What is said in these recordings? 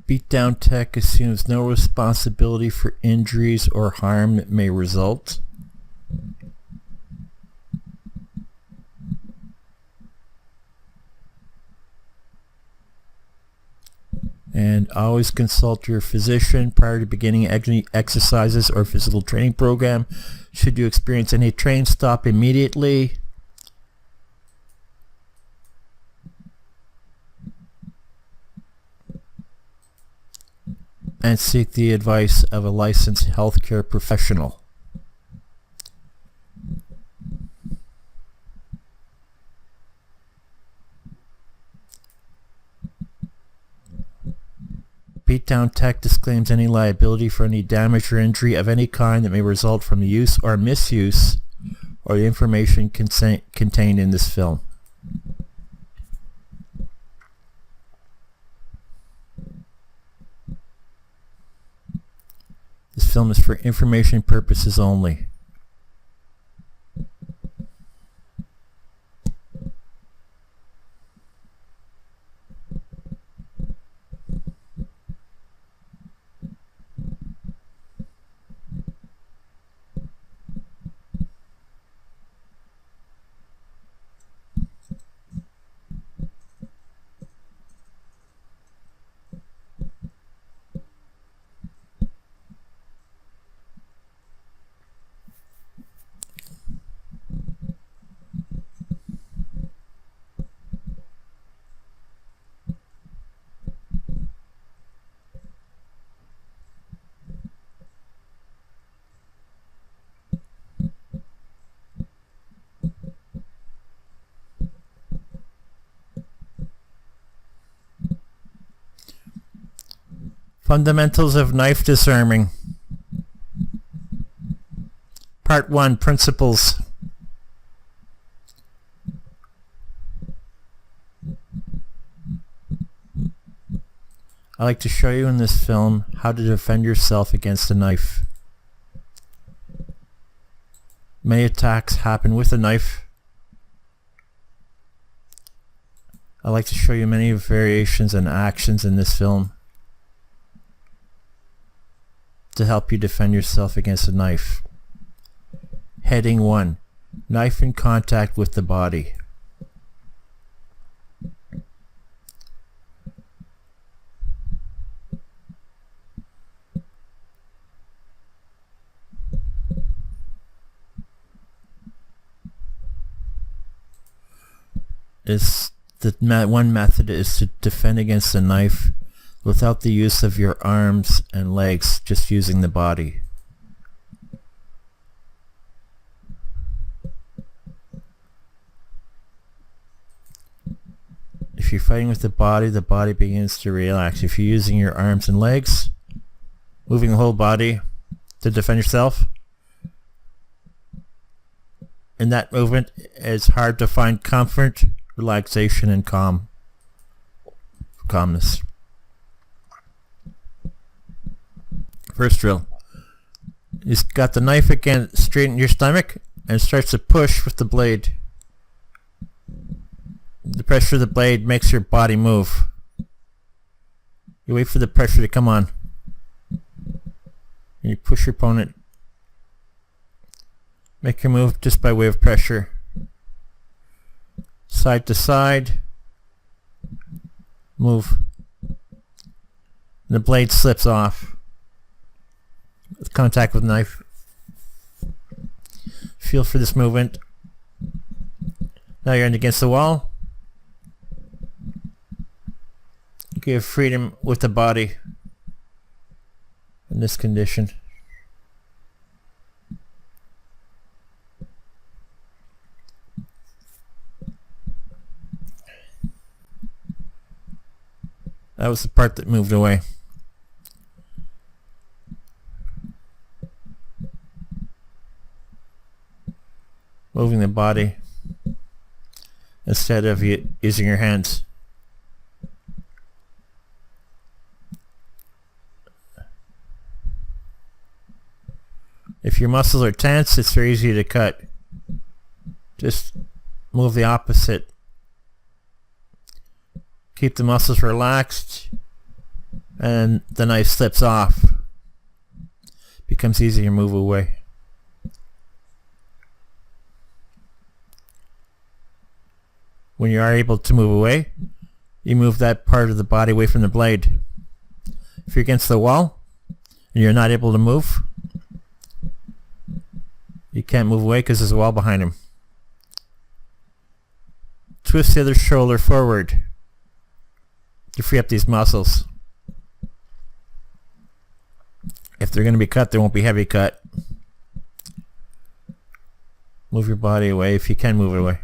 Beatdown tech assumes no responsibility for injuries or harm that may result. And always consult your physician prior to beginning any exercises or physical training program. Should you experience any train, stop immediately. And seek the advice of a licensed healthcare professional. Beatdown tech disclaims any liability for any damage or injury of any kind that may result from the use or misuse or the information contained in this film. This film is for information purposes only. Fundamentals of knife disarming. Part 1, Principles. I like to show you in this film how to defend yourself against a knife. Many attacks happen with a knife. I like to show you many variations and actions in this film to help you defend yourself against a knife. Heading 1. Knife in contact with the body. One method is to defend against a knife without the use of your arms and legs, just using the body. If you're fighting with the body begins to relax. If you're using your arms and legs, moving the whole body to defend yourself, in that movement it's hard to find comfort, relaxation, and calmness. First drill. He's got the knife again straight in your stomach and starts to push with the blade. The pressure of the blade makes your body move. You wait for the pressure to come on. And you push your opponent. Make your move just by way of pressure. Side to side. Move. The blade slips off. With contact with the knife. Feel for this movement. Now you're against the wall. You have freedom with the body in this condition. That was the part that moved away. Moving the body instead of using your hands. If your muscles are tense, it's very easy to cut. Just move the opposite. Keep the muscles relaxed. and the knife slips off. Becomes easier to move away. When you are able to move away, you move that part of the body away from the blade. If you're against the wall and you're not able to move, you can't move away because there's a wall behind him. Twist the other shoulder forward to free up these muscles. If they're going to be cut, they won't be heavy cut. Move your body away if you can move it away.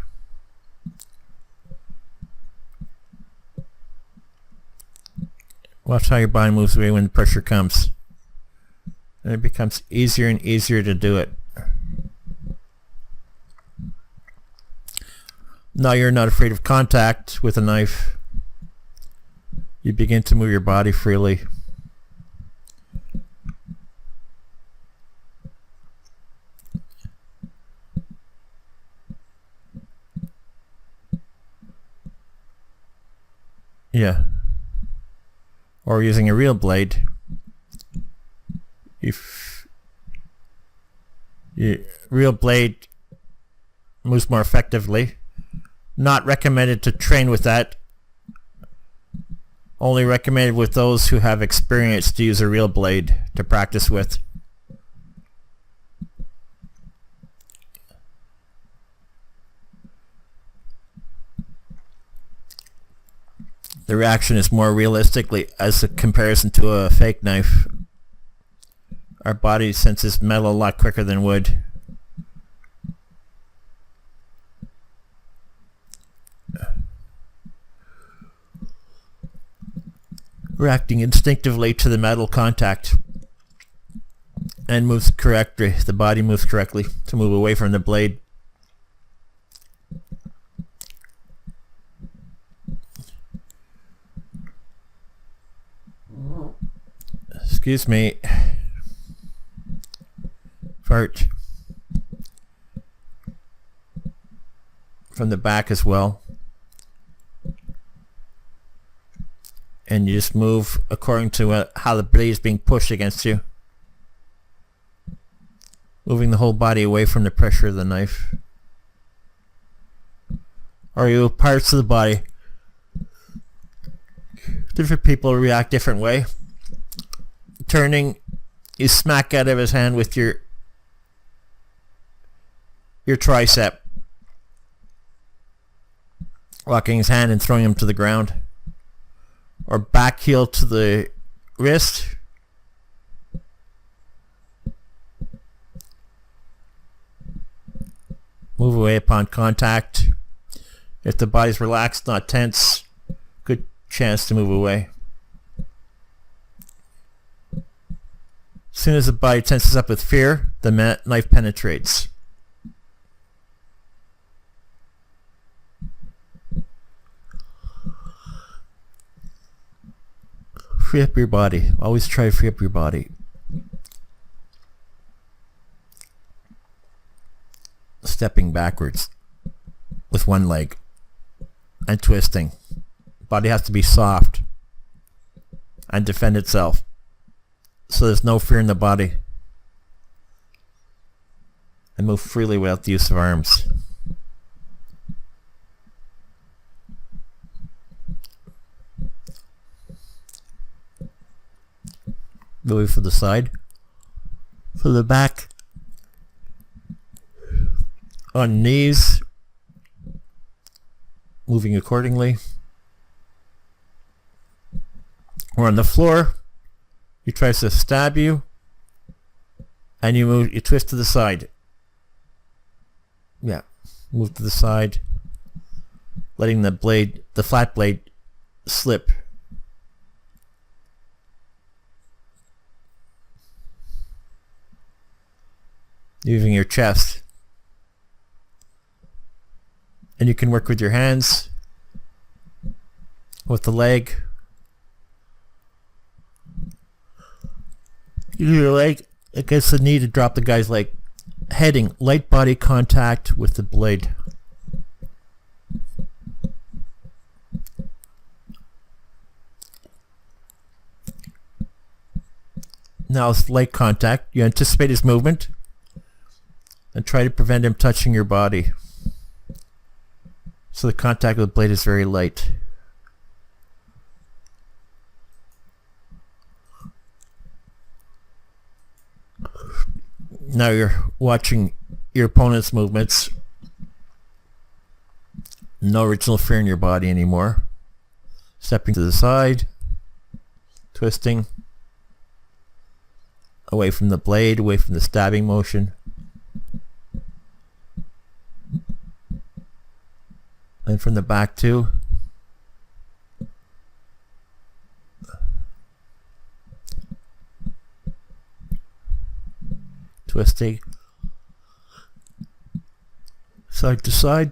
Watch how your body moves away when the pressure comes. And it becomes easier and easier to do it. Now you're not afraid of contact with a knife. You begin to move your body freely. Yeah. Or using a real blade. If your real blade moves more effectively. Not recommended to train with that. Only recommended with those who have experience to use a real blade to practice with. The reaction is more realistically as a comparison to a fake knife. Our body senses metal a lot quicker than wood. Reacting instinctively to the metal contact and moves correctly. The body moves correctly to move away from the blade. Excuse me. Fart. From the back as well. And you just move according to how the blade is being pushed against you. Moving the whole body away from the pressure of the knife. Or you move parts of the body. Different people react different way. Turning, you smack out of his hand with your tricep. Locking his hand and throwing him to the ground. Or back heel to the wrist. Move away upon contact. If the body's relaxed, not tense, good chance to move away. As soon as the body tenses up with fear, the knife penetrates. Free up your body. Always try to free up your body. Stepping backwards with one leg and twisting. Body has to be soft and defend itself. So there's no fear in the body. And move freely without the use of arms. Moving for the side, for the back, on knees, moving accordingly, or on the floor. He tries to stab you, and you twist to the side. Yeah, move to the side, letting the flat blade, slip. Using your chest. And you can work with your hands, with the leg. Use your leg against the knee to drop the guy's leg. Heading, light body contact with the blade. Now it's light contact. You anticipate his movement and try to prevent him touching your body. So the contact with the blade is very light. Now you're watching your opponent's movements. No original fear in your body anymore. Stepping to the side. Twisting. Away from the blade, away from the stabbing motion. And from the back too. Twisting. Side to side.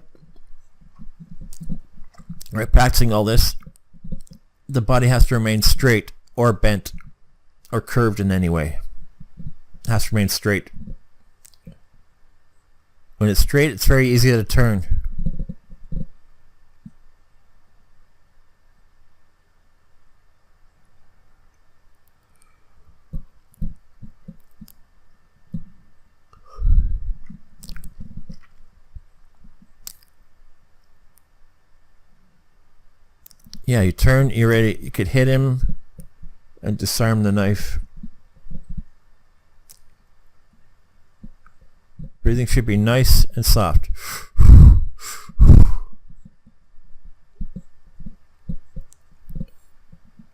Right, practicing all this. The body has to remain straight or bent or curved in any way. It has to remain straight. When it's straight, it's very easy to turn. Yeah, you turn, you're ready. You could hit him and disarm the knife. Breathing should be nice and soft.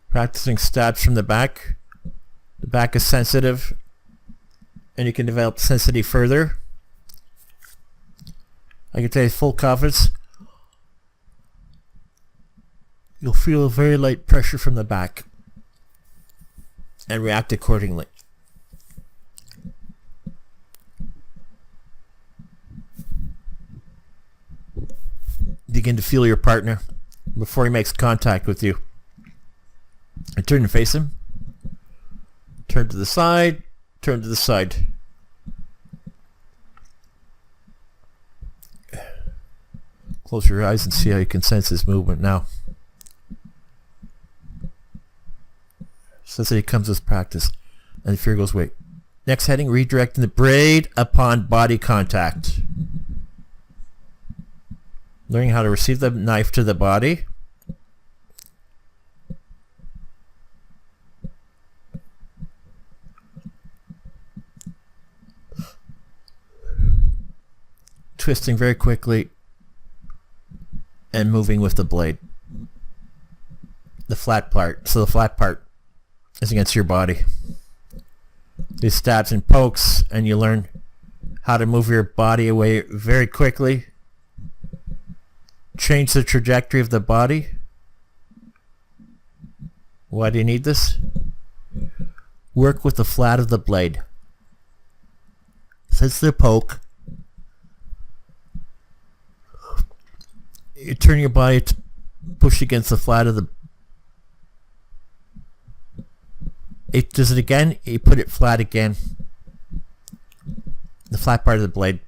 Practicing stabs from the back. The back is sensitive, and you can develop sensitivity further. I can tell you with full confidence, you'll feel a very light pressure from the back and react accordingly. Begin to feel your partner before he makes contact with you. And turn and face him. Turn to the side. Turn to the side. Close your eyes and see how you can sense his movement now. Sensitivity comes with practice. And the fear goes away. Next heading, redirecting the blade upon body contact. Learning how to receive the knife to the body. Twisting very quickly and moving with the blade. The flat part. So the flat part is against your body. These stabs and pokes, and you learn how to move your body away very quickly. Change the trajectory of the body. Why do you need this? Work with the flat of the blade. Since the poke, you turn your body to push against the flat of the... It does it again, you put it flat again. The flat part of the blade.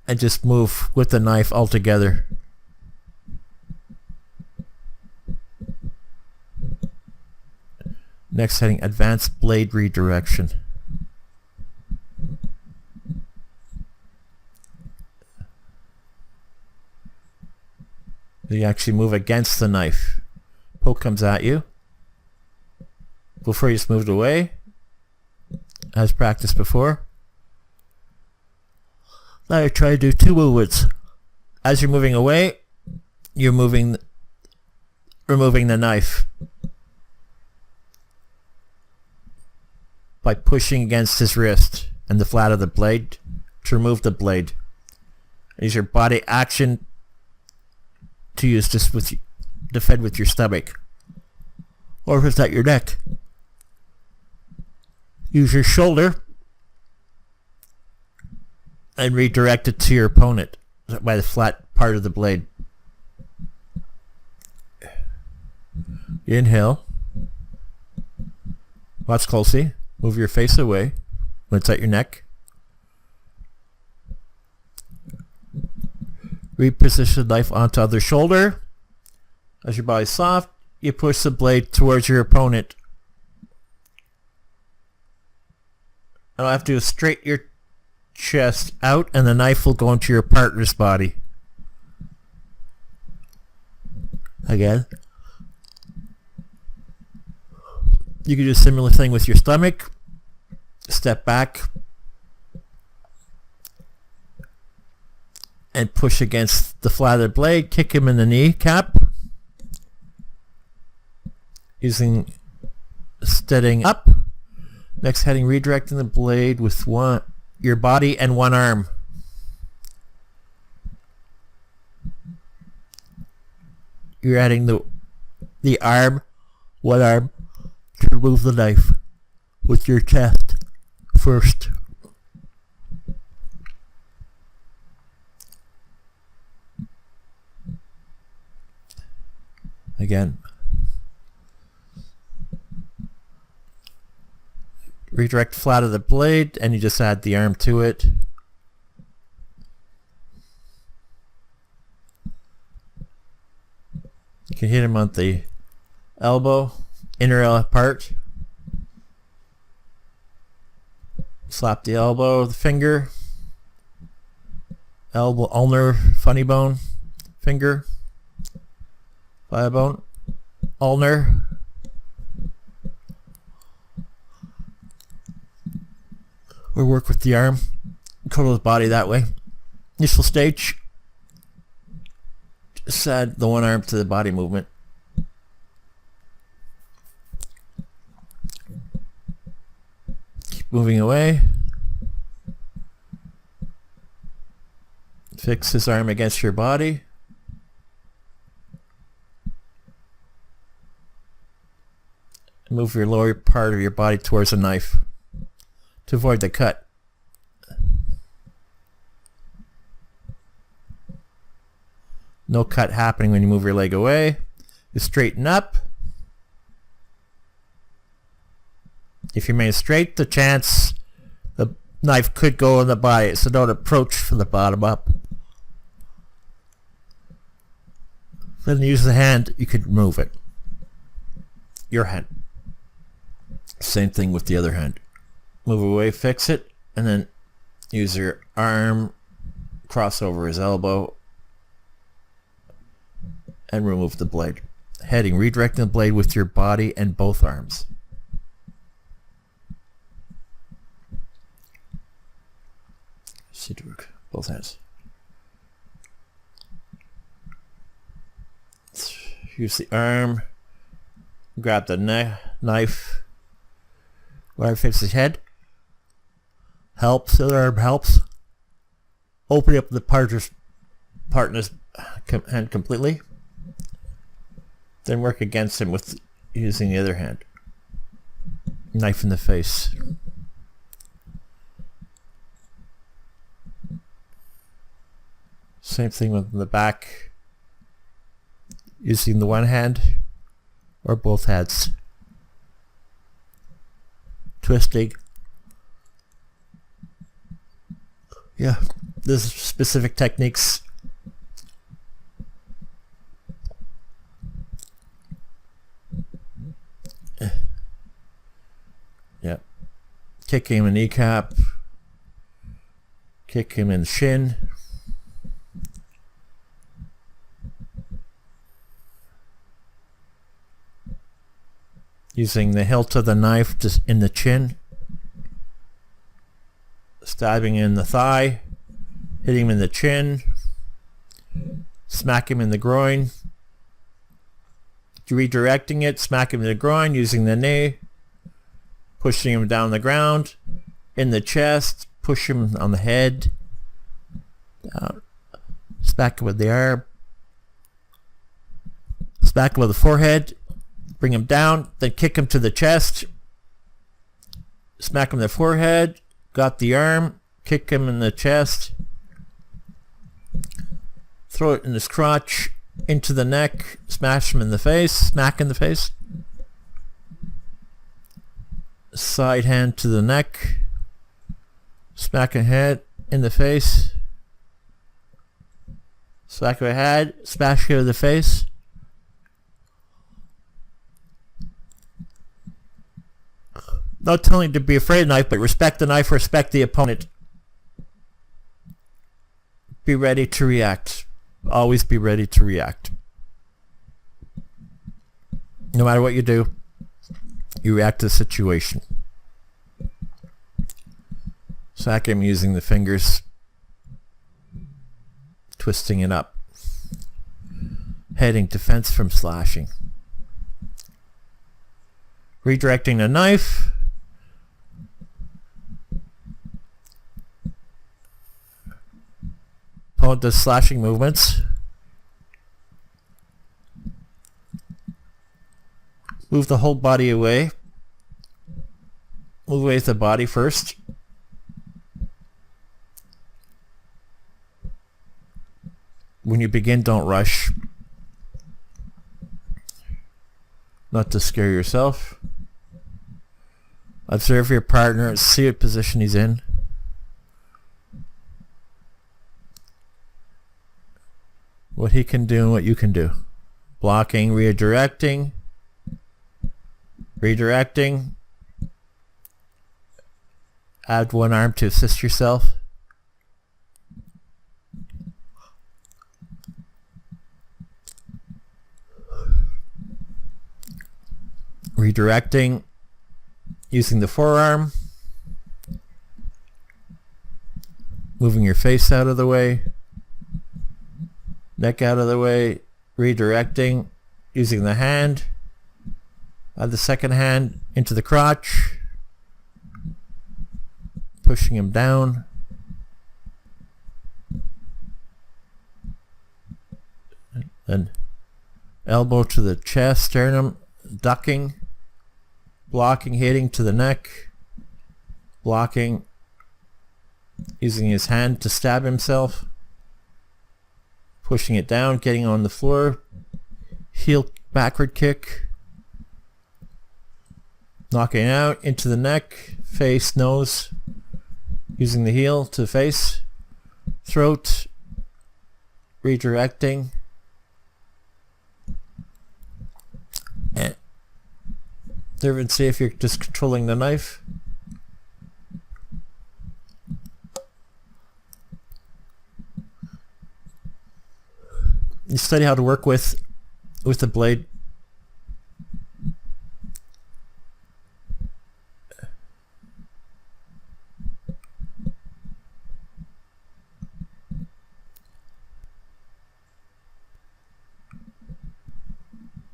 And just move with the knife altogether. Next heading, advanced blade redirection. You actually move against the knife. Poke comes at you. Before you just moved away, as practiced before. Now you try to do two movements. As you're moving away, you're removing the knife by pushing against his wrist and the flat of the blade to remove the blade. Use your body action to use just with defend with your stomach, or if it's at your neck. Use your shoulder and redirect it to your opponent by the flat part of the blade. Inhale. Watch closely. Move your face away when it's at your neck. Reposition the knife onto the other shoulder. As your body's soft, you push the blade towards your opponent All I have to do is straighten your chest out, and the knife will go into your partner's body. Again. You can do a similar thing with your stomach. Step back and push against the flat of the blade. Kick him in the kneecap. Using steadying up. Next heading, redirecting the blade with your body and one arm. You're adding the arm, one arm, to remove the knife with your chest first. Again. Redirect flat of the blade, and you just add the arm to it. You can hit him on the elbow, inner part. Slap the elbow, the finger, elbow, ulnar, funny bone, finger, thigh bone, ulnar. Or work with the arm, control his body that way. Initial stage, just add the one arm to the body movement. Keep moving away. Fix his arm against your body. Move your lower part of your body towards the knife to avoid the cut. No cut happening when you move your leg away. You straighten up. If you remain straight, the chance the knife could go in the body, so don't approach from the bottom up. Then use the hand, you could move it. Your hand. Same thing with the other hand. Move away, fix it, and then use your arm, cross over his elbow, and remove the blade. Heading, redirecting the blade with your body and both arms. See to work, both hands. Use the arm, grab the knife, where I fix his head. Helps, the other arm helps. Open up the partner's hand completely. Then work against him with using the other hand. Knife in the face. Same thing with the back. Using the one hand or both hands. Twisting. Yeah, there's specific techniques. Yeah. Kick him in the kneecap. Kick him in the shin. Using the hilt of the knife just in the chin. Stabbing in the thigh. Hitting him in the chin. Smack him in the groin. Redirecting it. Smack him in the groin using the knee. Pushing him down the ground. In the chest. Push him on the head. Down. Smack him with the arm. Smack him with the forehead. Bring him down, then kick him to the chest. Smack him in the forehead. Got the arm. Kick him in the chest. Throw it in his crotch. Into the neck. Smash him in the face. Smack in the face. Side hand to the neck. Smack a head in the face. Smack a head. Smash him in the face. Not telling you to be afraid of the knife, but respect the knife, respect the opponent. Be ready to react. Always be ready to react. No matter what you do, you react to the situation. Sack him using the fingers, twisting it up. Heading, defense from slashing. Redirecting the knife. Opponent does slashing movements. Move the whole body away. Move away with the body first. When you begin, don't rush. Not to scare yourself. Observe your partner, see what position he's in. What he can do and what you can do. Blocking, redirecting. Redirecting. Add one arm to assist yourself. Redirecting. Using the forearm. Moving your face out of the way. Neck out of the way. Redirecting. Using the hand. Add the second hand into the crotch. Pushing him down. Then elbow to the chest, sternum, ducking. Blocking, hitting to the neck. Blocking. Using his hand to stab himself. Pushing it down, getting on the floor. Heel backward kick. Knocking out into the neck, face, nose. Using the heel to the face. Throat. Redirecting. And observe and see if you're just controlling the knife. You study how to work with the blade.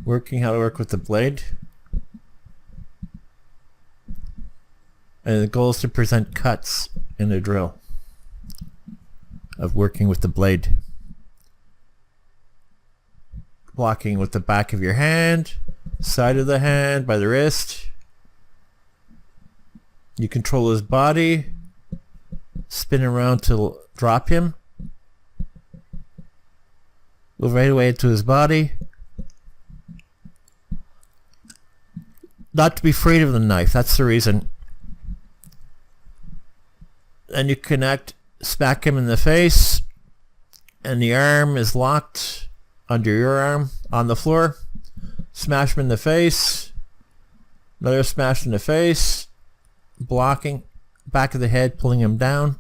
Working how to work with the blade. And the goal is to present cuts in the drill of working with the blade. Blocking with the back of your hand, side of the hand, by the wrist. You control his body. Spin around to drop him. Move right away into his body. Not to be afraid of the knife, that's the reason. And you connect, smack him in the face, and the arm is locked under your arm on the floor. Smash him in the face. Another smash in the face. Blocking, back of the head, pulling him down.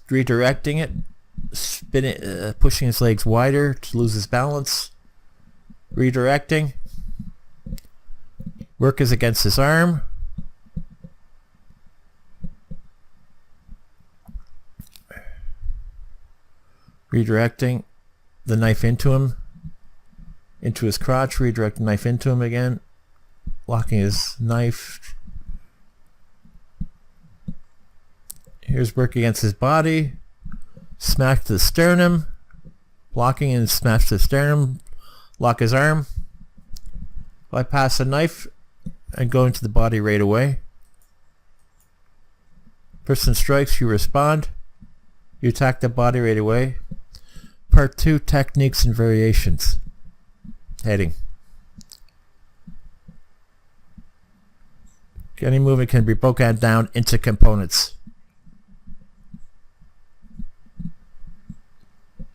Redirecting it, spinning, pushing his legs wider to lose his balance. Redirecting. Work is against his arm. Redirecting the knife into him, into his crotch. Redirect the knife into him again. Locking his knife. Here's work against his body. Smack to the sternum. Blocking and smash to the sternum. Lock his arm. Bypass the knife and go into the body right away. Person strikes, you respond. You attack the body right away. Part 2, techniques and variations. Heading. Any movement can be broken down into components.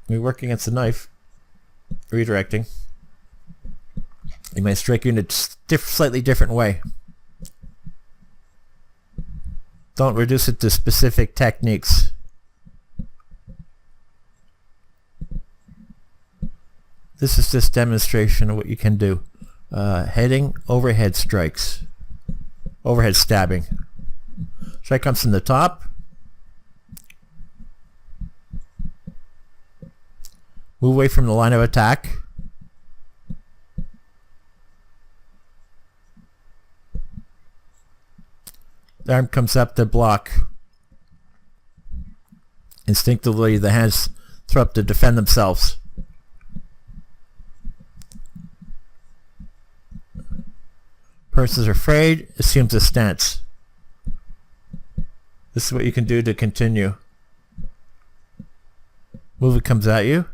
We work against the knife. Redirecting. He might strike you in a slightly different way. Don't reduce it to specific techniques. This is just demonstration of what you can do. Heading, overhead strikes. Overhead stabbing. Strike comes from the top. Move away from the line of attack. The arm comes up to block. Instinctively, the hands throw up to defend themselves. Person's afraid, assumes a stance. This is what you can do to continue. Movement comes at you.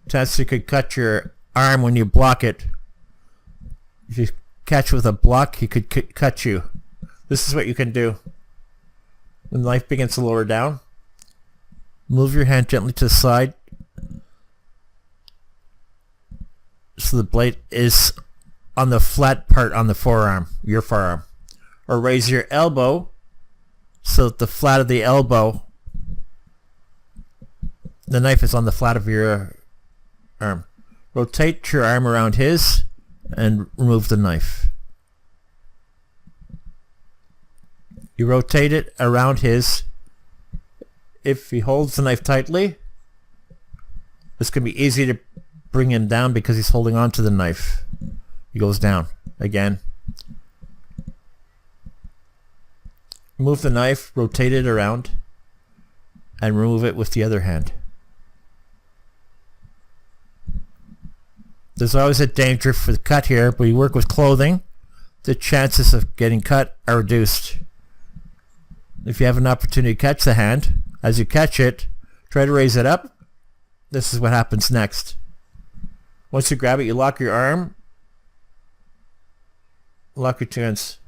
Chance you could cut your arm when you block it. If you catch with a block, he could cut you. This is what you can do. When the knife begins to lower down, move your hand gently to the side so the blade is on the flat part on the forearm, your forearm. Or raise your elbow so that the flat of the elbow, the knife is on the flat of your arm. Rotate your arm around his and remove the knife. You rotate it around his. If he holds the knife tightly, it's going to be easy to bring him down because he's holding on to the knife. He goes down again. Move the knife, rotate it around, and remove it with the other hand. There's always a danger for the cut here, but you work with clothing, the chances of getting cut are reduced. If you have an opportunity to catch the hand, as you catch it, try to raise it up. This is what happens next. Once you grab it, you lock your arm, lock your two hands.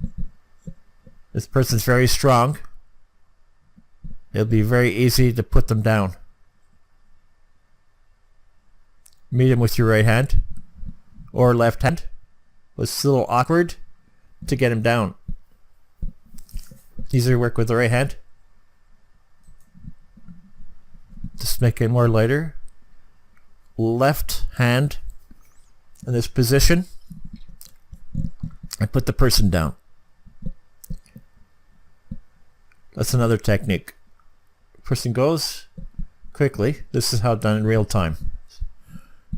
This person's very strong. It'll be very easy to put them down. Meet him with your right hand or left hand. It's a little awkward to get him down. Easier to work with the right hand. Just make it more lighter. Left hand in this position and put the person down. That's another technique. Person goes quickly. This is how it's done in real time.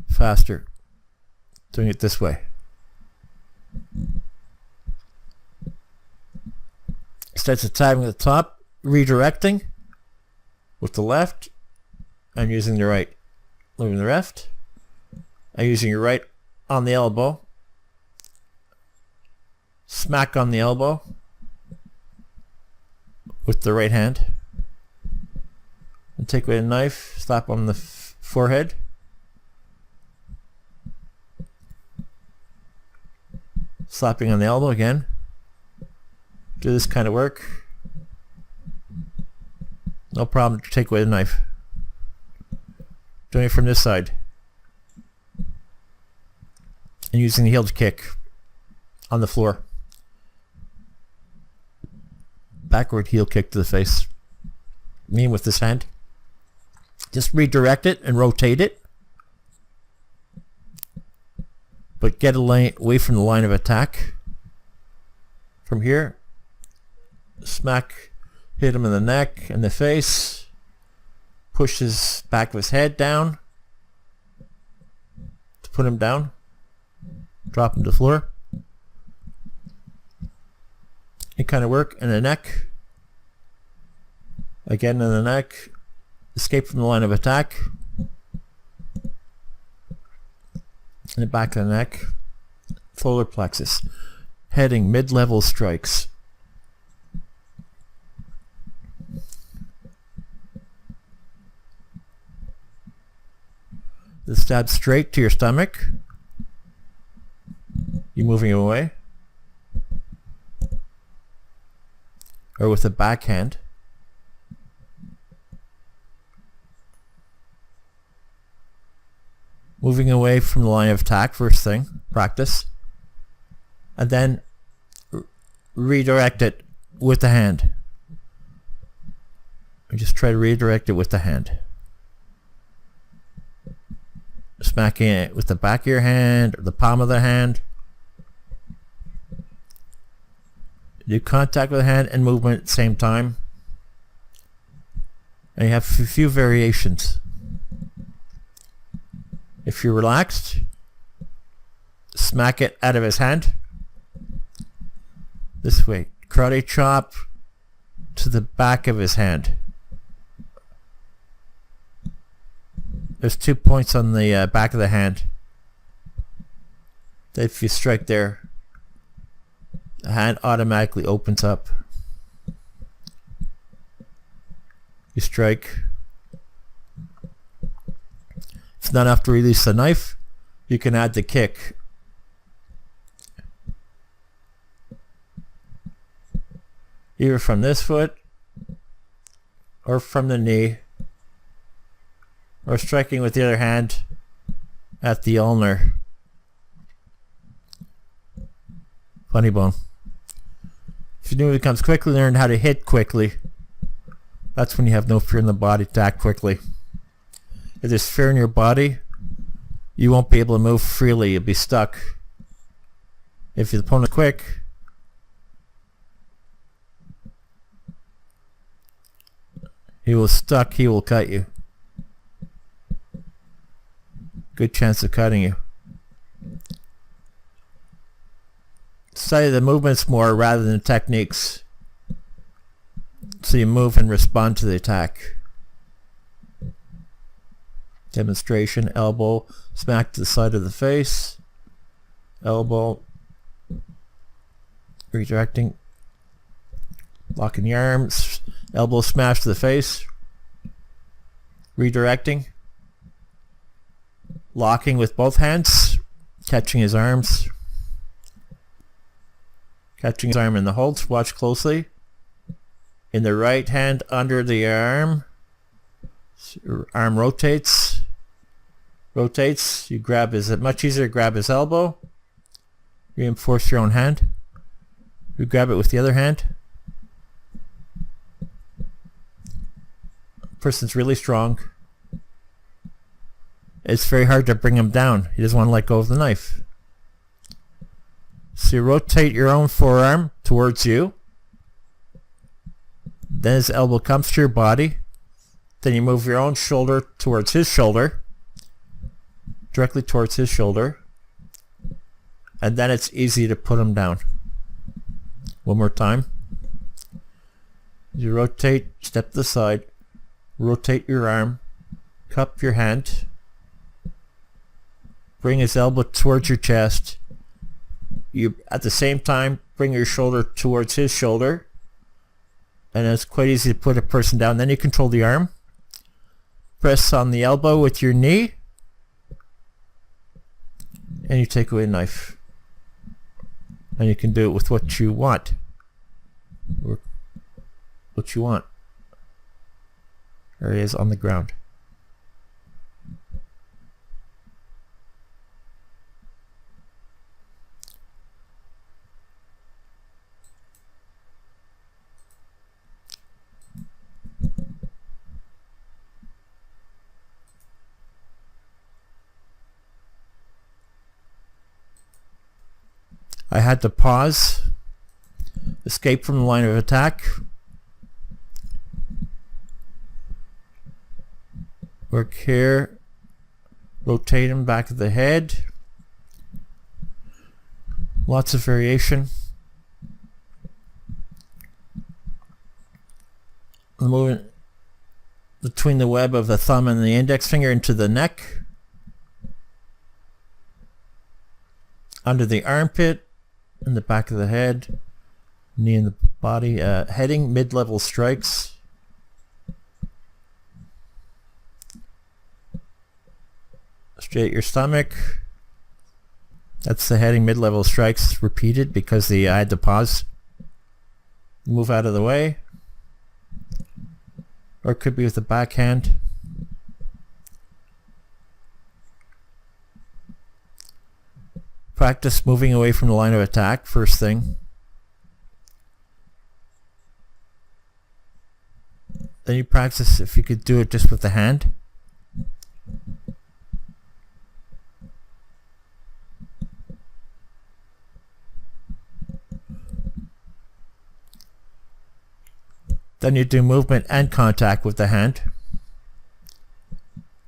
Faster. Doing it this way. Starts attacking at the top, redirecting with the left and using the right. Moving the left and using your right on the elbow. Smack on the elbow with the right hand. And take away a knife, slap on the forehead. Slapping on the elbow again. Do this kind of work. No problem to take away the knife. Doing it from this side. And using the heel kick on the floor. Backward heel kick to the face. Me with this hand. Just redirect it and rotate it. But get away from the line of attack. From here. Smack. Hit him in the neck and the face. Push his back of his head down. To put him down. Drop him to the floor. It kind of work in the neck. Again in the neck. Escape from the line of attack. In the back of the neck. Solar plexus. Heading mid-level strikes. The stab straight to your stomach. You moving away. Or with a backhand. moving away from the line of attack, first thing, practice, and then redirect it with the hand. And just try to redirect it with the hand. Smacking it with the back of your hand or the palm of the hand. Do contact with the hand and movement at the same time. And you have a few variations. If you're relaxed, smack it out of his hand. This way. Karate chop to the back of his hand. There's 2 points on the back of the hand. If you strike there, the hand automatically opens up. You strike. If not enough to release the knife, you can add the kick. Either from this foot or from the knee, or striking with the other hand at the ulnar. Funny bone. If you knew it comes quickly, learn how to hit quickly. That's when you have no fear in the body to act quickly. If there's fear in your body, you won't be able to move freely. You'll be stuck. If the opponent's quick, he will cut you. Good chance of cutting you. Study the movements more rather than the techniques. So you move and respond to the attack. Demonstration, elbow, smack to the side of the face. Elbow. Redirecting. Locking the arms. Elbow smash to the face. Redirecting. Locking with both hands. Catching his arms. Catching his arm in the holds. Watch closely. In the right hand under the arm. Arm rotates. Rotates. You grab his, much easier to grab his elbow. Reinforce your own hand. You grab it with the other hand. Person's really strong. It's very hard to bring him down. He doesn't want to let go of the knife. So you rotate your own forearm towards you. Then his elbow comes to your body. Then you move your own shoulder towards his shoulder. Directly towards his shoulder. And then it's easy to put him down. One more time. You rotate, step to the side. Rotate your arm. Cup your hand. Bring his elbow towards your chest. You, at the same time, bring your shoulder towards his shoulder. And it's quite easy to put a person down. Then you control the arm. Press on the elbow with your knee. And you take away the knife. And you can do it with what you want. Or what you want. There he is on the ground. I had to pause, escape from the line of attack, work here, rotate him back of the head, lots of variation. The movement between the web of the thumb and the index finger into the neck, under the armpit, in the back of the head, knee in the body, heading, mid-level strikes. Straight your stomach. That's the heading, mid-level strikes repeated because I had to pause. Move out of the way. Or it could be with the backhand. practice moving away from the line of attack first thing. Then you practice if you could do it just with the hand. Then you do movement and contact with the hand.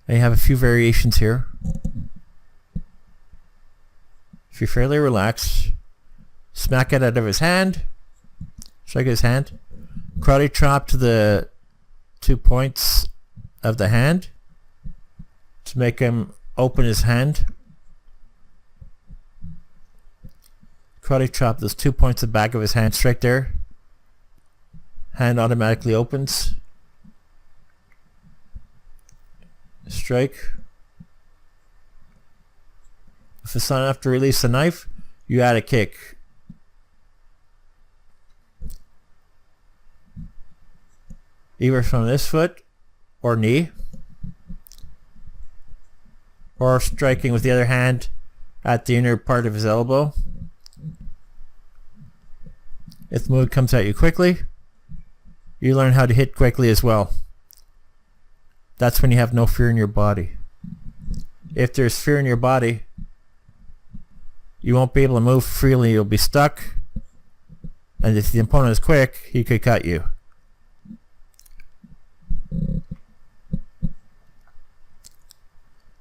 And you have a few variations here. If you're fairly relaxed, smack it out of his hand, strike his hand, karate chop to the 2 points of the hand to make him open his hand. Karate chop those 2 points at the back of his hand, straight there. Hand automatically opens. Strike. If it's not enough to release the knife, you add a kick. Either from this foot or knee, or striking with the other hand at the inner part of his elbow. If the move comes at you quickly, you learn how to hit quickly as well. That's when you have no fear in your body. If there's fear in your body, you won't be able to move freely. You'll be stuck. And if the opponent is quick, he could cut you.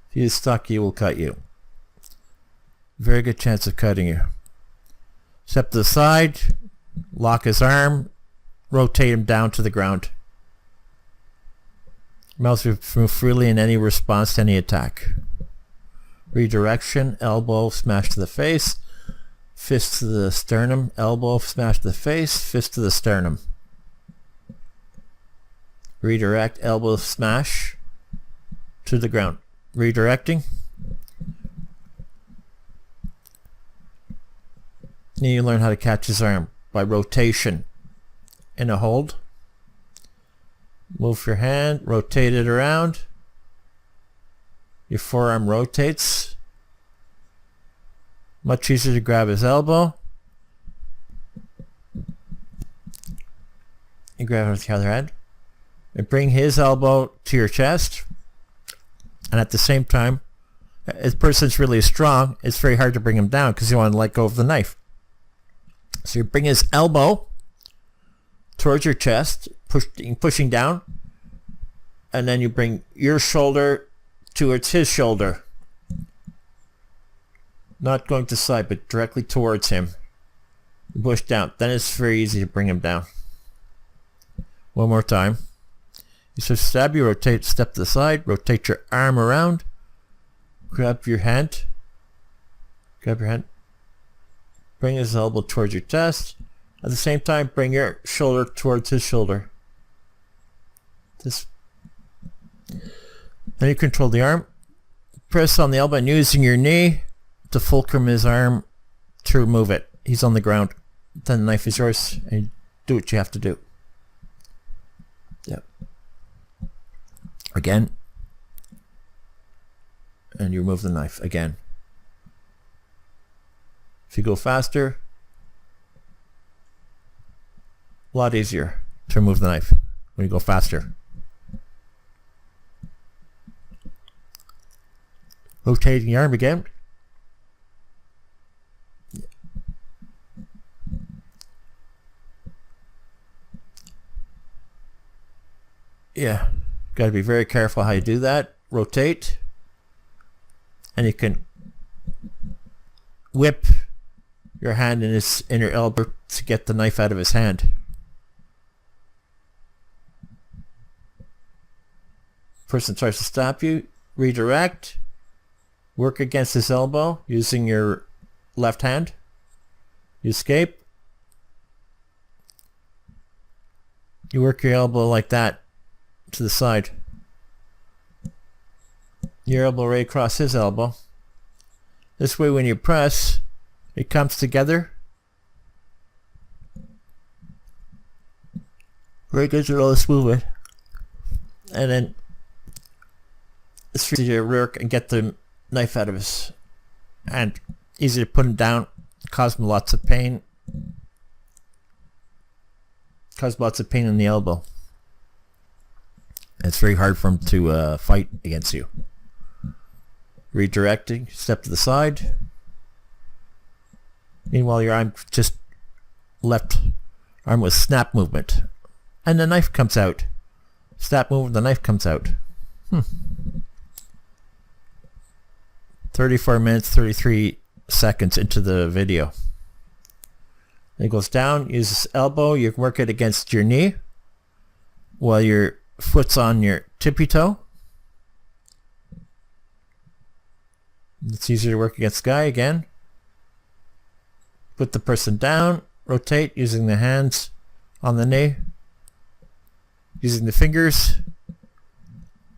If he's stuck, he will cut you. Very good chance of cutting you. Step to the side, lock his arm, rotate him down to the ground. Mouth move freely in any response to any attack. Redirection, elbow smash to the face, fist to the sternum, elbow smash to the face, fist to the sternum. Redirect, elbow smash to the ground. Redirecting. Then you learn how to catch his arm by rotation in a hold. Move your hand, rotate it around. Your forearm rotates. Much easier to grab his elbow. You grab it with the other hand. And bring his elbow to your chest. And at the same time, if the person's really strong, it's very hard to bring him down because you want to let go of the knife. So you bring his elbow towards your chest, pushing down, and then you bring your shoulder towards his shoulder. Not going to side, but directly towards him. Push down. Then it's very easy to bring him down. One more time. You sort of stab, you rotate, step to the side, rotate your arm around, grab your hand, bring his elbow towards your chest. At the same time, bring your shoulder towards his shoulder. Then you control the arm. Press on the elbow and using your knee to fulcrum his arm to remove it. He's on the ground. Then the knife is yours and you do what you have to do. Yep. Again. And you remove the knife again. If you go faster, a lot easier to remove the knife when you go faster. Rotating the arm again. Yeah, got to be very careful how you do that. Rotate. And you can whip your hand in his inner elbow to get the knife out of his hand. Person tries to stop you, redirect, work against his elbow using your left hand. You escape. You work your elbow like that to the side. Your elbow right across his elbow. This way when you press, it comes together. Very good to all this movement. And then it's free to work and get the knife out of his hand. Easy to put him down. Cause him lots of pain. Cause lots of pain in the elbow. And it's very hard for him to fight against you. Redirecting. Step to the side. Meanwhile, your arm just left arm with snap movement. And the knife comes out. Snap movement, the knife comes out. 34 minutes, 33 seconds into the video. It goes down, uses elbow, you can work it against your knee while your foot's on your tippy toe. It's easier to work against the guy again. Put the person down, rotate using the hands on the knee, using the fingers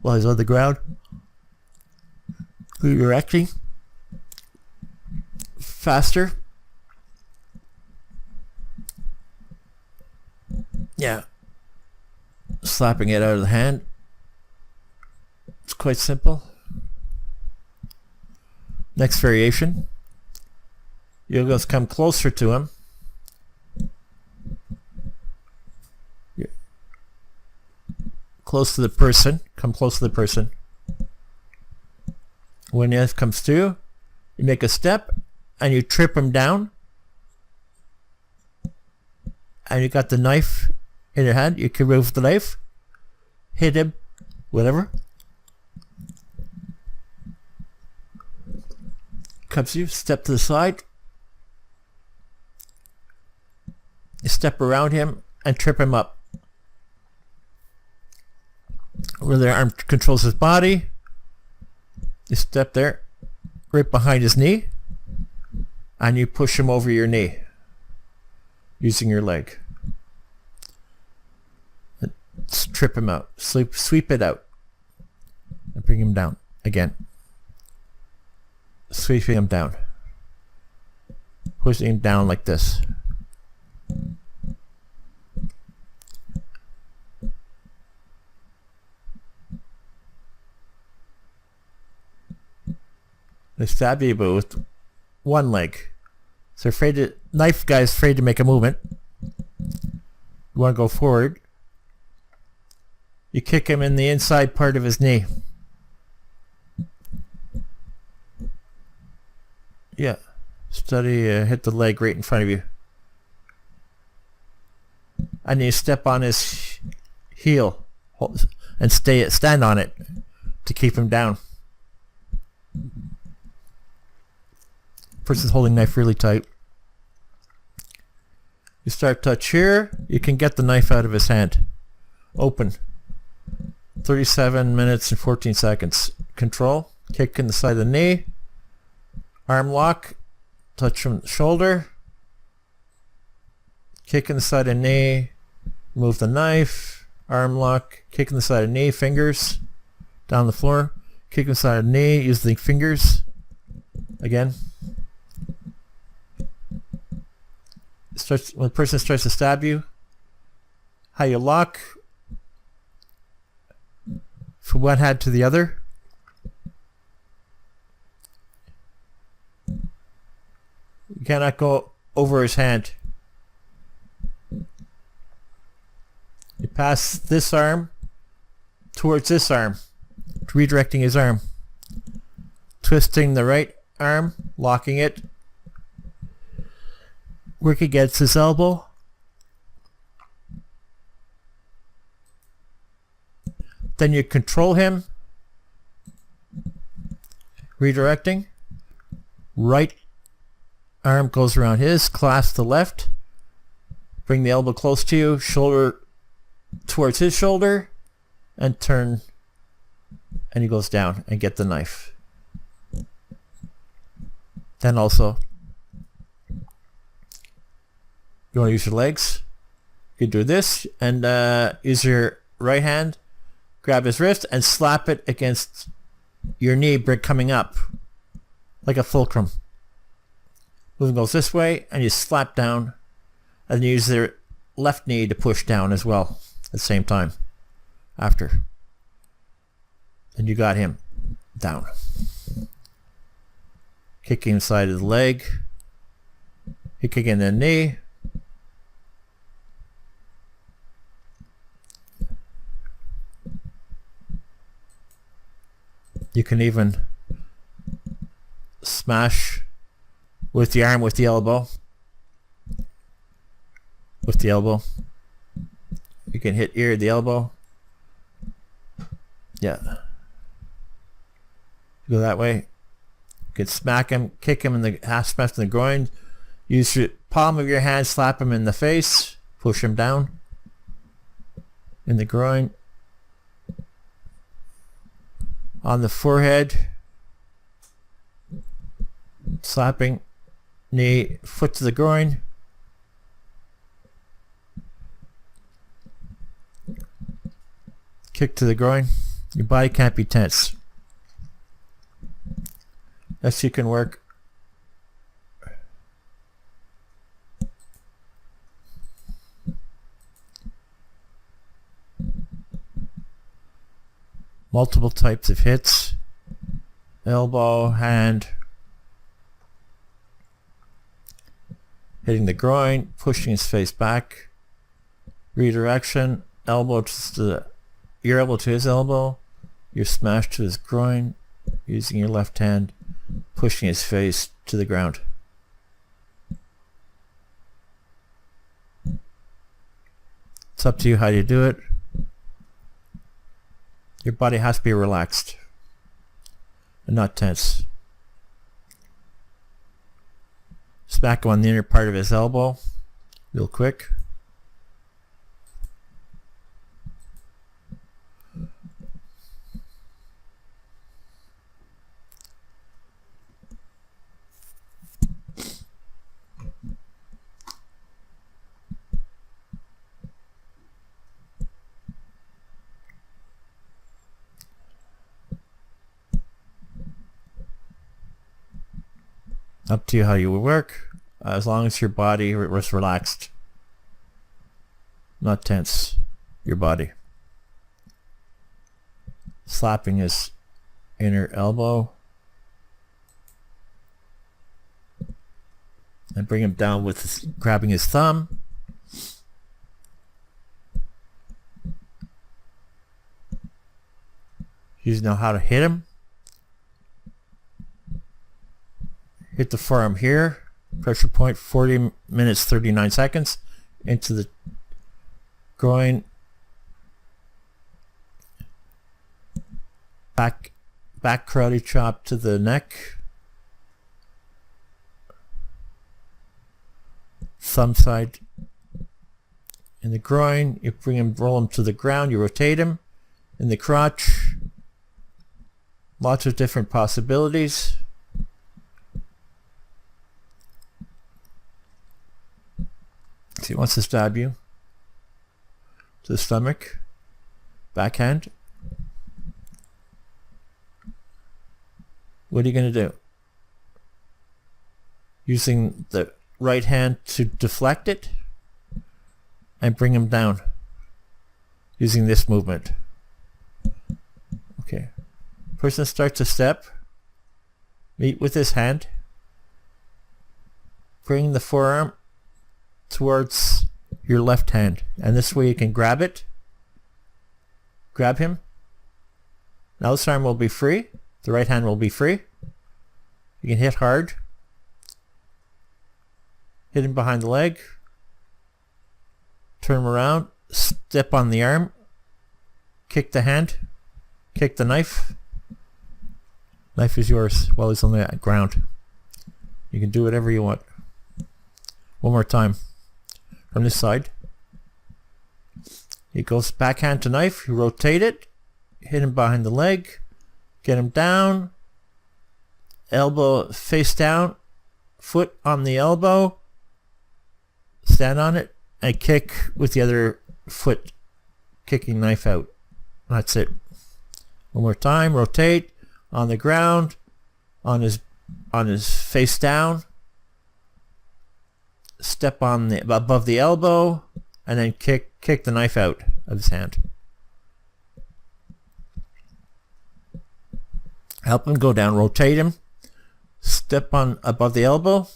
while he's on the ground. Redirecting faster. Yeah. Slapping it out of the hand. It's quite simple. Next variation. You'll just come closer to him. Close to the person. Come close to the person. When the knife comes through, you make a step and you trip him down. And you got the knife in your hand. You can remove the knife, hit him, whatever. Comes you, step to the side. You step around him and trip him up. Where the arm controls his body. You step there, right behind his knee, and you push him over your knee using your leg. Trip him out. Sweep it out. And bring him down again. Sweeping him down. Pushing him down like this. They stab you, but with one leg. So knife guy's afraid to make a movement. You want to go forward. You kick him in the inside part of his knee. Yeah. Steady, hit the leg right in front of you. And you step on his heel and stand on it to keep him down. Person's holding knife really tight. You start touch here. You can get the knife out of his hand. Open. 37 minutes and 14 seconds. Control. Kick in the side of the knee. Arm lock. Touch from the shoulder. Kick in the side of the knee. Move the knife. Arm lock. Kick in the side of the knee. Fingers. Down the floor. Kick in the side of the knee. Use the fingers. Again. When the person starts to stab you, how you lock from one hand to the other. You cannot go over his hand. You pass this arm towards this arm, redirecting his arm. Twisting the right arm, locking it. Work against his elbow. Then you control him. Redirecting. Right arm goes around his, clasp the left. Bring the elbow close to you, shoulder towards his shoulder, and turn. And he goes down and get the knife. Then also, you want to use your legs. You do this and use your right hand, grab his wrist and slap it against your knee coming up like a fulcrum. Movement goes this way and you slap down and you use their left knee to push down as well at the same time after. And you got him down. kicking the side of the leg, kicking in the knee, you can even smash with the arm with the elbow. With the elbow. You can hit ear, the elbow. Yeah. Go that way. You can smack him, kick him in the half smash in the groin. Use your palm of your hand, slap him in the face, push him down in the groin. On the forehead. Slapping knee, foot to the groin. Kick to the groin. Your body can't be tense. Yes, you can work. Multiple types of hits. Elbow, hand. Hitting the groin, pushing his face back. Redirection. Elbow to your elbow to his elbow. Your smash to his groin. Using your left hand. Pushing his face to the ground. It's up to you how you do it. Your body has to be relaxed and not tense. Smack him on the inner part of his elbow real quick. Up to you how you work, as long as your body was relaxed, not tense, your body. Slapping his inner elbow. And bring him down with grabbing his thumb. You know how to hit him. Hit the forearm here, pressure point 40 minutes 39 seconds, into the groin, back karate chop to the neck, thumb side in the groin, you bring him, roll him to the ground, you rotate him in the crotch, lots of different possibilities. So he wants to stab you to the stomach, backhand. What are you going to do? Using the right hand to deflect it and bring him down using this movement. Okay. Person starts a step, meet with his hand, bring the forearm towards your left hand, and this way you can grab it, grab him. Now this arm will be free, the right hand will be free. You can hit hard, hit him behind the leg, turn him around, step on the arm, kick the hand, kick the knife. Knife is yours while he's on the ground. You can do whatever you want. One more time. From this side. He goes backhand to knife, you rotate it, hit him behind the leg, get him down, elbow face down, foot on the elbow, stand on it, and kick with the other foot, kicking knife out. That's it. One more time, rotate, on the ground, on his face down, step on the above the elbow, and then kick the knife out of his hand. Help him go down, rotate him, Step on above the elbow.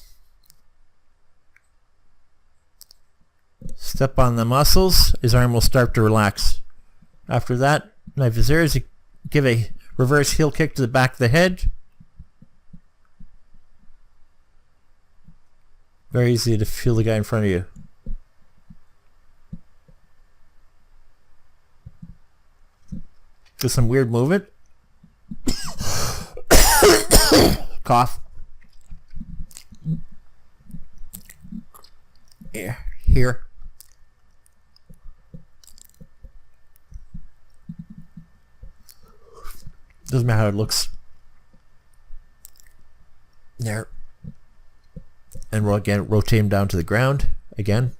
Step on the muscles. His arm will start to relax. After that, knife is there as you give a reverse heel kick to the back of the head. Very easy to feel the guy in front of you. Do some weird movement. Cough. Yeah, here. Doesn't matter how it looks. There. And we'll again rotate him down to the ground. Again.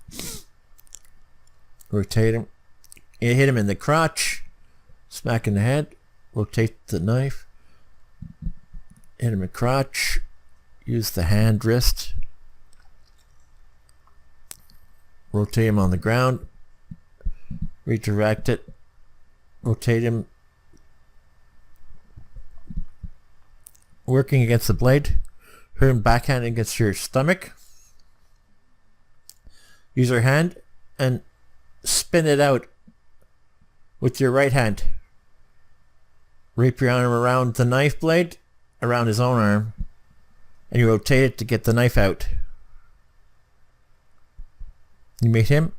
Rotate him. You hit him in the crotch. Smack in the head. Rotate the knife. Hit him in the crotch. Use the hand wrist. Rotate him on the ground. Redirect it. Rotate him. Working against the blade. Hit him backhand against your stomach. Use your hand and spin it out with your right hand. Wrap your arm around the knife blade, around his own arm, and you rotate it to get the knife out. You meet him.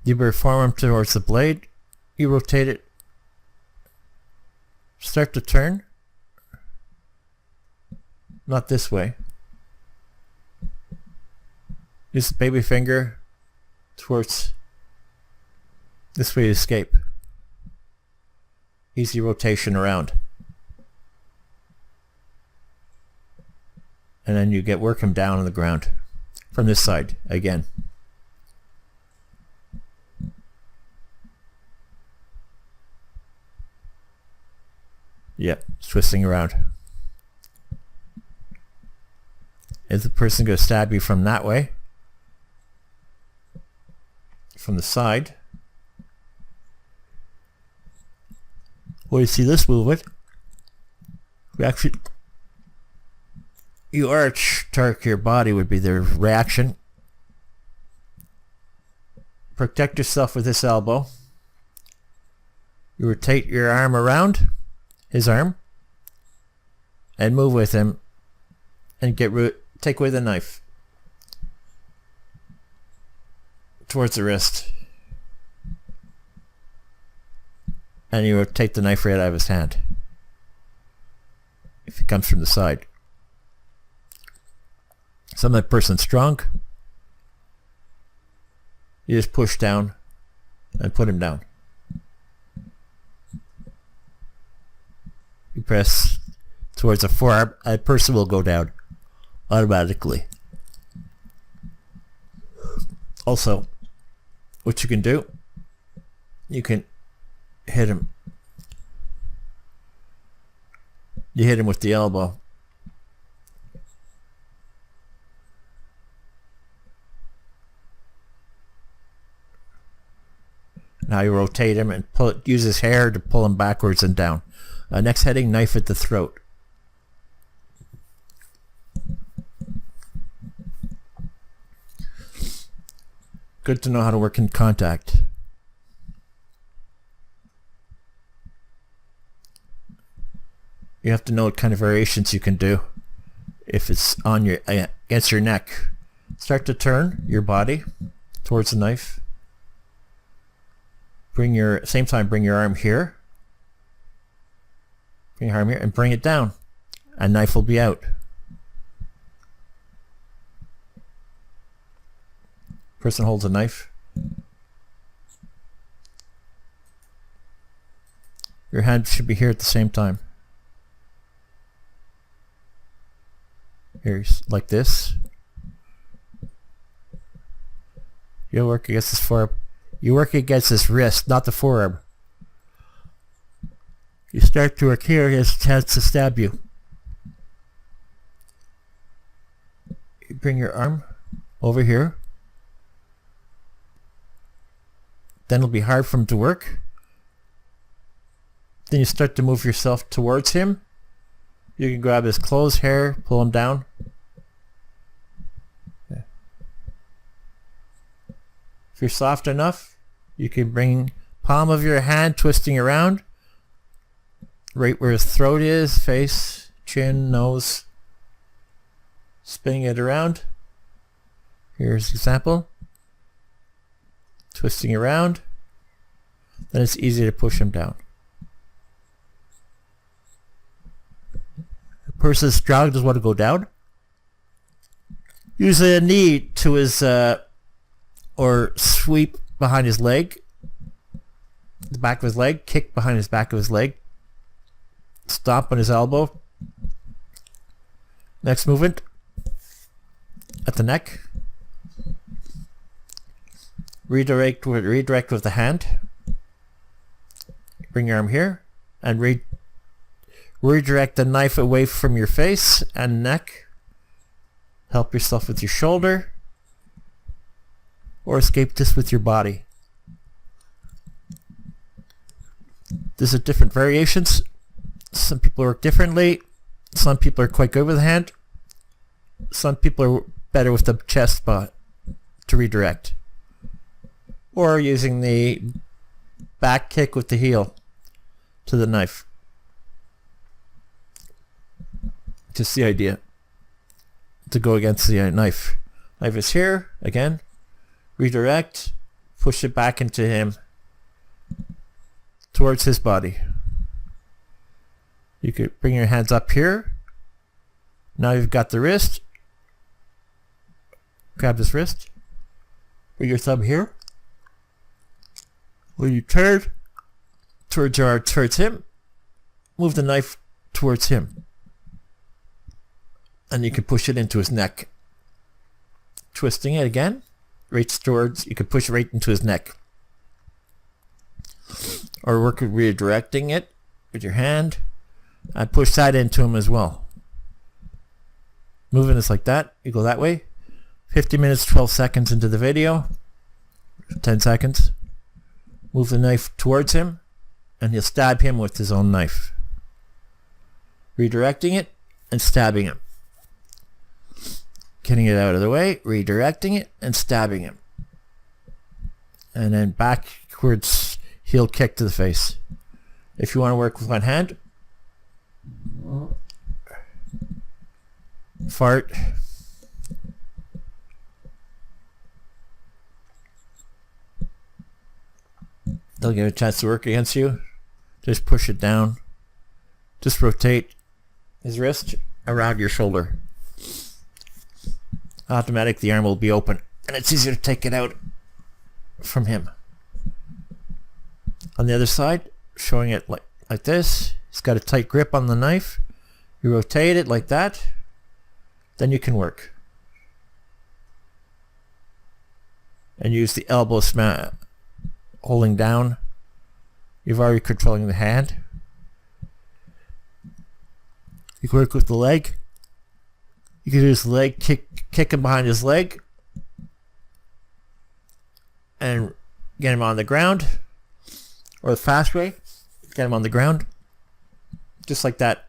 You bring forearm towards the blade. You rotate it. Start to turn. Not this way. Use the baby finger towards this way to escape. Easy rotation around. And then you work him down on the ground. From this side, again. Yep, twisting around. Is the person going to stab you from that way? From the side? Well, you see this movement. We actually... You arch, torque your body would be the reaction. Protect yourself with this elbow. You rotate your arm around his arm and move with him and take away the knife towards the wrist, and you rotate the knife right out of his hand if it comes from the side. Some of that person's strong, you just push down and put him down. You press towards a forearm, a person will go down automatically. Also, what you can do, you can hit him. You hit him with the elbow. Now you rotate him and use his hair to pull him backwards and down. Next heading, knife at the throat. Good to know how to work in contact. You have to know what kind of variations you can do if it's on your against your neck. Start to turn your body towards the knife. Bring your arm here. Bring your arm here and bring it down. A knife will be out. Person holds a knife. Your hand should be here at the same time. Here, like this. You work against this forearm. You work against this wrist, not the forearm. You start to work here, he has a chance to stab you. You bring your arm over here. Then it'll be hard for him to work. Then you start to move yourself towards him. You can grab his clothes, hair, pull him down. Yeah. If you're soft enough, you can bring palm of your hand twisting around, right where his throat is, face, chin, nose. Spinning it around. Here's an example. Twisting around. Then it's easy to push him down. The person's jaw doesn't want to go down. Usually a knee to his, or sweep behind his leg. The back of his leg. Kick behind his back of his leg. Stomp on his elbow. Next movement. At the neck. Redirect with the hand. Bring your arm here and redirect the knife away from your face and neck. Help yourself with your shoulder or escape this with your body. There's different variations. Some people work differently. Some people are quite good with the hand. Some people are better with the chest spot to redirect. Or using the back kick with the heel to the knife. Just the idea. To go against the knife. Knife is here. Again. Redirect. Push it back into him. Towards his body. You could bring your hands up here. Now you've got the wrist. Grab his wrist. Bring your thumb here. When you turn towards him, move the knife towards him. And you can push it into his neck. Twisting it again. Right towards, you can push it right into his neck. Or work with redirecting it with your hand. And push that into him as well. Moving is like that. You go that way. 50 minutes, 12 seconds into the video. 10 seconds. Move the knife towards him. And he'll stab him with his own knife. Redirecting it and stabbing him. Getting it out of the way. Redirecting it and stabbing him. And then backwards heel kick to the face. If you want to work with one hand. Fart. They'll get a chance to work against you. Just push it down. Just rotate his wrist around your shoulder. Automatic, the arm will be open. And it's easier to take it out from him. On the other side, showing it like this. He's got a tight grip on the knife. You rotate it like that. Then you can work. And use the elbow smash. Holding down. You've already controlling the hand. You can work with the leg. You can use the leg, kick him behind his leg. And get him on the ground. Or the fast way. Get him on the ground. Just like that.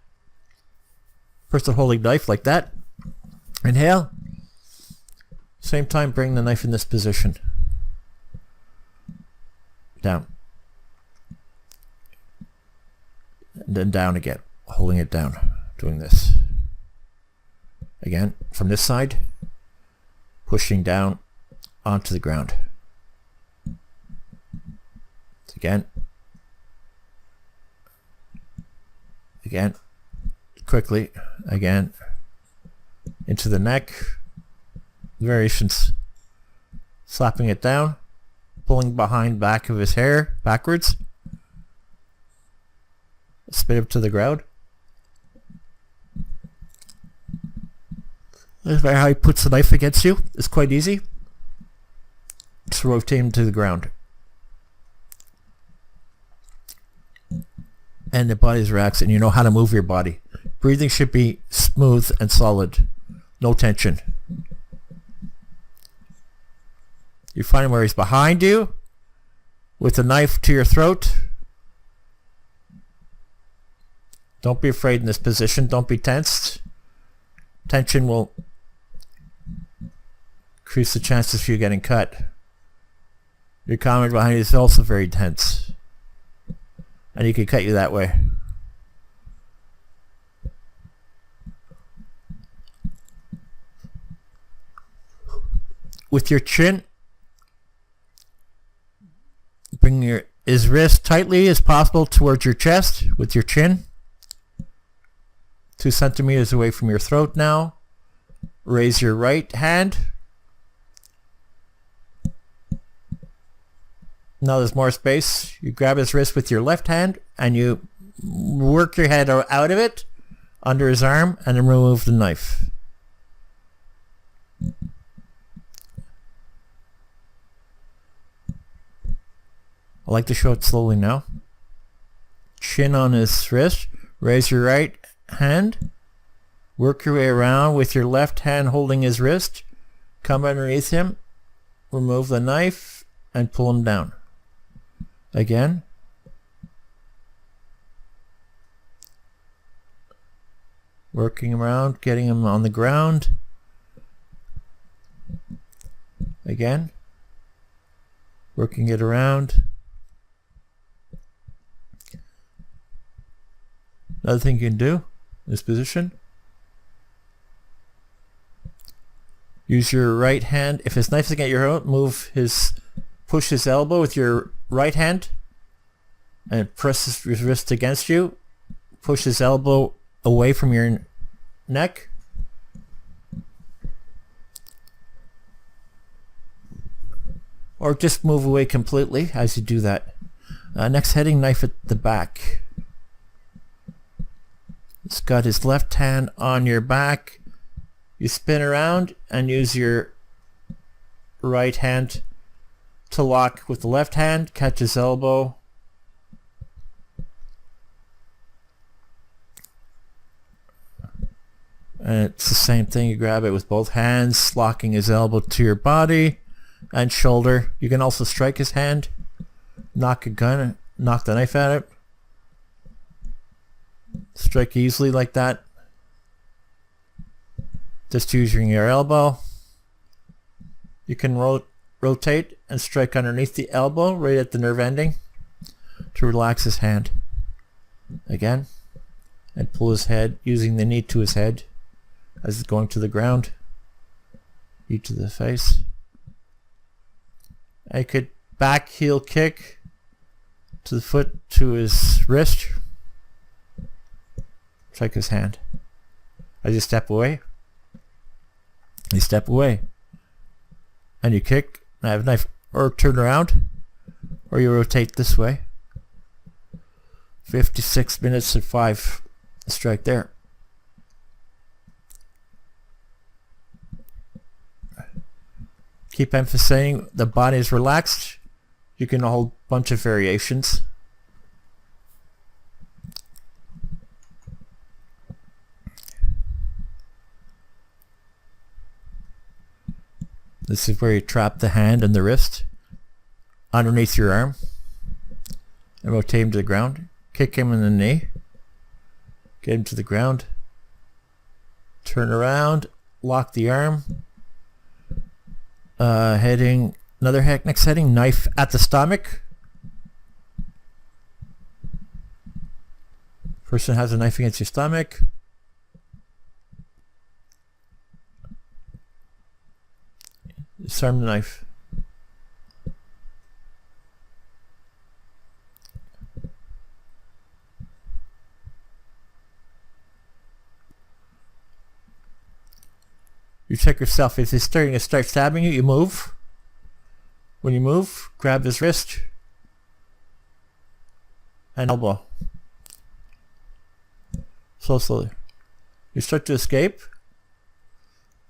Person holding knife like that. Inhale. Same time, bring the knife in this position. Down. And then down again. Holding it down. Doing this. Again, from this side. Pushing down onto the ground. Again. Again. Quickly. Again. Into the neck. Variations. Slapping it down. Pulling behind back of his hair backwards. Spit him to the ground. That's how he puts the knife against you. It's quite easy. Just rotate him to the ground. And the body's relaxed and you know how to move your body. Breathing should be smooth and solid. No tension. You find him where he's behind you with the knife to your throat. Don't be afraid in this position. Don't be tensed. Tension will increase the chances of you getting cut. Your comrade behind you is also very tense, and he can cut you that way. With your chin, bring his wrist tightly as possible towards your chest with your chin. 2 centimeters away from your throat now. Raise your right hand. Now there's more space. You grab his wrist with your left hand and you work your head out of it under his arm and then remove the knife. I like to show it slowly now. Chin on his wrist. Raise your right hand. Work your way around with your left hand holding his wrist. Come underneath him. Remove the knife and pull him down. Again. Working around, getting him on the ground. Again. Working it around. Another thing you can do in this position. Use your right hand. If his knife's against your throat, push his elbow with your right hand and press his wrist against you. Push his elbow away from your neck. Or just move away completely as you do that. Next heading, knife at the back. He's got his left hand on your back. You spin around and use your right hand to lock with the left hand. Catch his elbow. And it's the same thing. You grab it with both hands, locking his elbow to your body and shoulder. You can also strike his hand, knock a gun, knock the knife at it. Strike easily like that. Just using your elbow. You can rotate and strike underneath the elbow right at the nerve ending to relax his hand. Again. And pull his head using the knee to his head as it's going to the ground. Knee to the face. I could back heel kick to the foot to his wrist. Strike his hand. As you step away. You step away. And you kick. And I have a knife. Or turn around. Or you rotate this way. 56 minutes and 5 strike there. Keep emphasizing the body is relaxed. You can hold a bunch of variations. This is where you trap the hand and the wrist underneath your arm and rotate him to the ground. Kick him in the knee. Get him to the ground. Turn around. Lock the arm. Heading. Next heading. Knife at the stomach. Person has a knife against your stomach. Disarm the knife. You check yourself. If he's starting to start stabbing you, you move. When you move, grab his wrist and elbow. Slowly. You start to escape.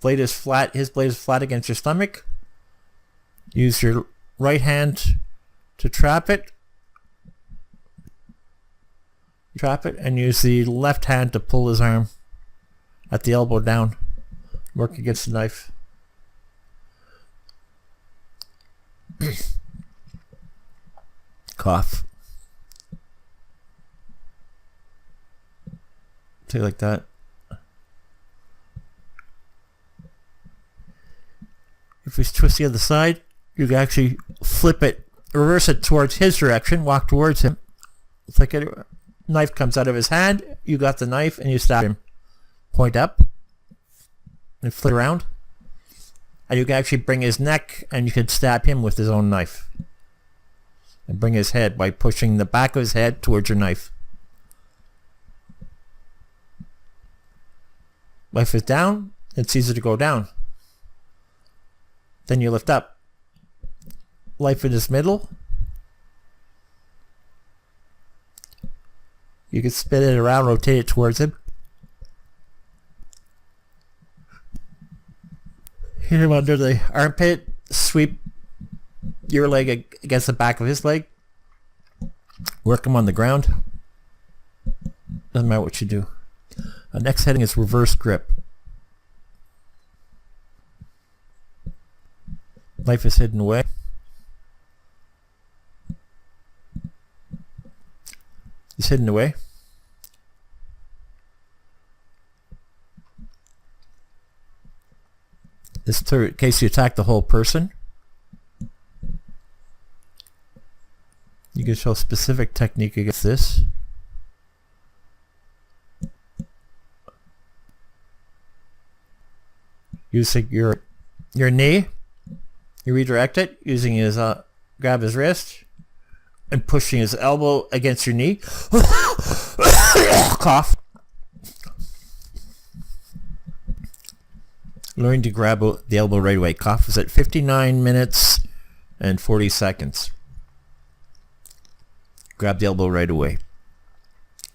Blade is flat. His blade is flat against your stomach. Use your right hand to trap it. Trap it and use the left hand to pull his arm at the elbow down. Work against the knife. Cough. Say like that. If we twist the other side, you can actually flip it, reverse it towards his direction, walk towards him. It's like a knife comes out of his hand, you got the knife and you stab him. Point up and flip around. And you can actually bring his neck and you can stab him with his own knife. And bring his head by pushing the back of his head towards your knife. Knife is down, it's easy to go down. Then you lift up. Life in his middle. You can spin it around, rotate it towards him. Hit him under the armpit, sweep your leg against the back of his leg. Work him on the ground. Doesn't matter what you do. Next heading is reverse grip. Knife is hidden away. It's hidden away. This is in case you attack the whole person. You can show a specific technique against this. Using your knee, you redirect it using his grab his wrist and pushing his elbow against your knee. Cough. Learning to grab the elbow right away. Cough is at 59 minutes and 40 seconds. Grab the elbow right away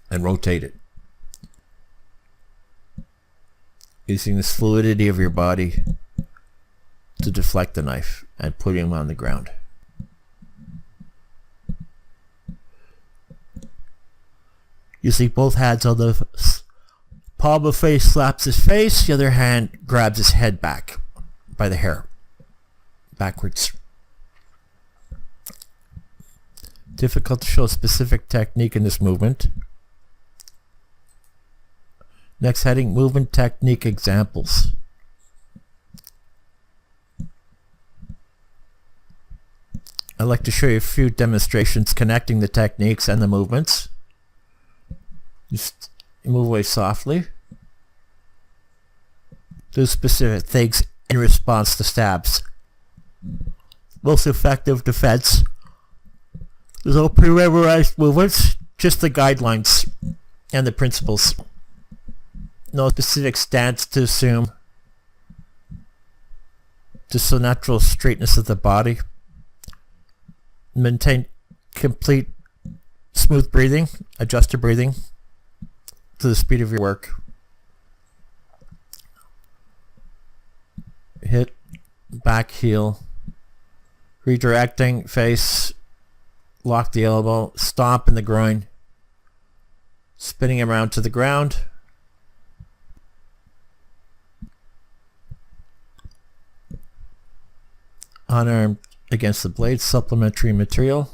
and rotate it. Using this fluidity of your body to deflect the knife and put him on the ground. You see both hands on the palm of face slaps his face, the other hand grabs his head back by the hair, backwards. Difficult to show a specific technique in this movement. Next heading, movement technique examples. I'd like to show you a few demonstrations connecting the techniques and the movements. Just move away softly. Do specific things in response to stabs. Most effective defense. There's no pre-memorized movements, just the guidelines and the principles. No specific stance to assume. Just the natural straightness of the body. Maintain complete smooth breathing. Adjust your breathing to the speed of your work. Hit, back heel. Redirecting, face. Lock the elbow. Stomp in the groin. Spinning him around to the ground. On arm against the blade, supplementary material.